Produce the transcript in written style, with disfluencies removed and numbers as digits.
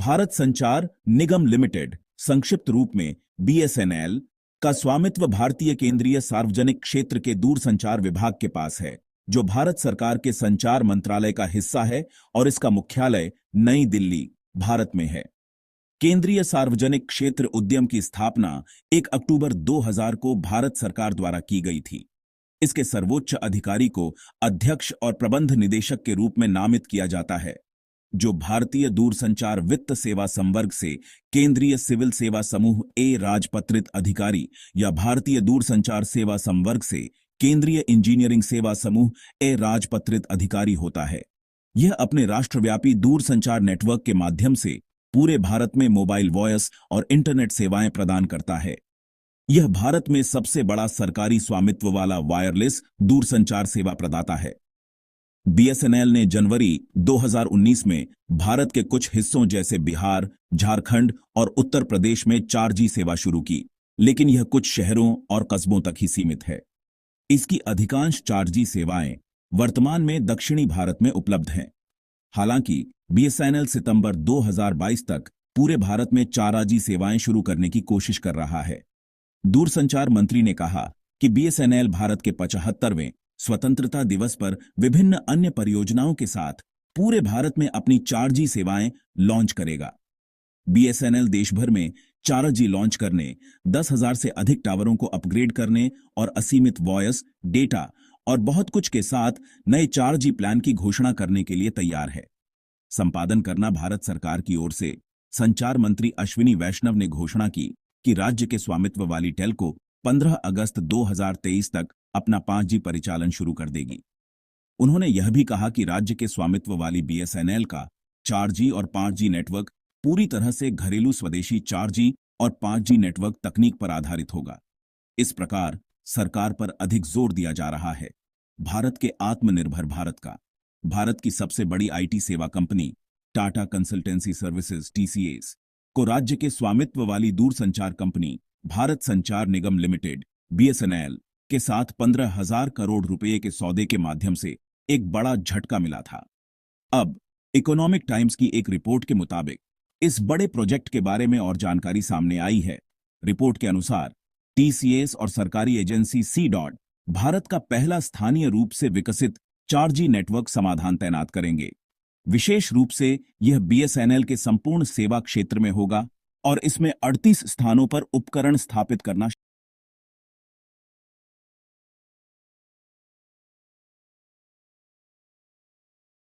भारत संचार निगम लिमिटेड, संक्षिप्त रूप में बीएसएनएल, का स्वामित्व भारतीय केंद्रीय सार्वजनिक क्षेत्र के दूरसंचार विभाग के पास है, जो भारत सरकार के संचार मंत्रालय का हिस्सा है और इसका मुख्यालय नई दिल्ली, भारत में है। केंद्रीय सार्वजनिक क्षेत्र उद्यम की स्थापना 1 अक्टूबर 2000 को भारत सरकार द्वारा की गई थी। इसके सर्वोच्च अधिकारी को अध्यक्ष और प्रबंध निदेशक के रूप में नामित किया जाता है, जो भारतीय दूरसंचार वित्त सेवा संवर्ग से केंद्रीय सिविल सेवा समूह ए राजपत्रित अधिकारी या भारतीय दूरसंचार सेवा संवर्ग से केंद्रीय इंजीनियरिंग सेवा समूह ए राजपत्रित अधिकारी होता है। यह अपने राष्ट्रव्यापी दूरसंचार नेटवर्क के माध्यम से पूरे भारत में मोबाइल वॉयस और इंटरनेट सेवाएं प्रदान करता है। यह भारत में सबसे बड़ा सरकारी स्वामित्व वाला वायरलेस दूरसंचार सेवा प्रदाता है। बीएसएनएल ने जनवरी 2019 में भारत के कुछ हिस्सों जैसे बिहार, झारखंड और उत्तर प्रदेश में 4G सेवा शुरू की, लेकिन यह कुछ शहरों और कस्बों तक ही सीमित है। इसकी अधिकांश 4G सेवाएं वर्तमान में दक्षिणी भारत में उपलब्ध हैं। हालांकि बीएसएनएल सितंबर 2022 तक पूरे भारत में 4G सेवाएं शुरू करने की कोशिश कर रहा है। दूरसंचार मंत्री ने कहा कि बीएसएनएल भारत के 75वें स्वतंत्रता दिवस पर विभिन्न अन्य परियोजनाओं के साथ पूरे भारत में अपनी 4G सेवाएं लॉन्च करेगा। बीएसएनएल देश भर में 4G लॉन्च करने, 10,000 से अधिक टावरों को अपग्रेड करने और असीमित वॉयस, डेटा और बहुत कुछ के साथ नए 4G प्लान की घोषणा करने के लिए तैयार है। संपादन करना भारत सरकार की ओर से संचार मंत्री अश्विनी वैष्णव ने घोषणा की कि राज्य के स्वामित्व वाली टेलको 15 अगस्त 2023 तक अपना 5G परिचालन शुरू कर देगी। उन्होंने यह भी कहा कि राज्य के स्वामित्व वाली बीएसएनएल का 4G और 5G नेटवर्क पूरी तरह से घरेलू स्वदेशी 4G और 5G नेटवर्क तकनीक पर आधारित होगा। इस प्रकार सरकार पर अधिक जोर दिया जा रहा है भारत के आत्मनिर्भर भारत का। भारत की सबसे बड़ी आईटी सेवा company Tata consultancy services TCS को राज्य के स्वामित्व वाली दूरसंचार कंपनी भारत संचार निगम लिमिटेड बीएसएनएल के साथ 15,000 करोड़ रुपए के सौदे के माध्यम से एक बड़ा झटका मिला था। अब इकोनॉमिक टाइम्स की एक रिपोर्ट के मुताबिक इस बड़े प्रोजेक्ट के बारे में और जानकारी सामने आई है। रिपोर्ट के अनुसार TCS और सरकारी एजेंसी C-DOT भारत का पहला स्थानीय रूप से विकसित 4G नेटवर्क समाधान तैनात करेंगे। विशेष रूप से यह बीएसएनएल के संपूर्ण सेवा क्षेत्र में होगा और इसमें 38 स्थानों पर उपकरण स्थापित करना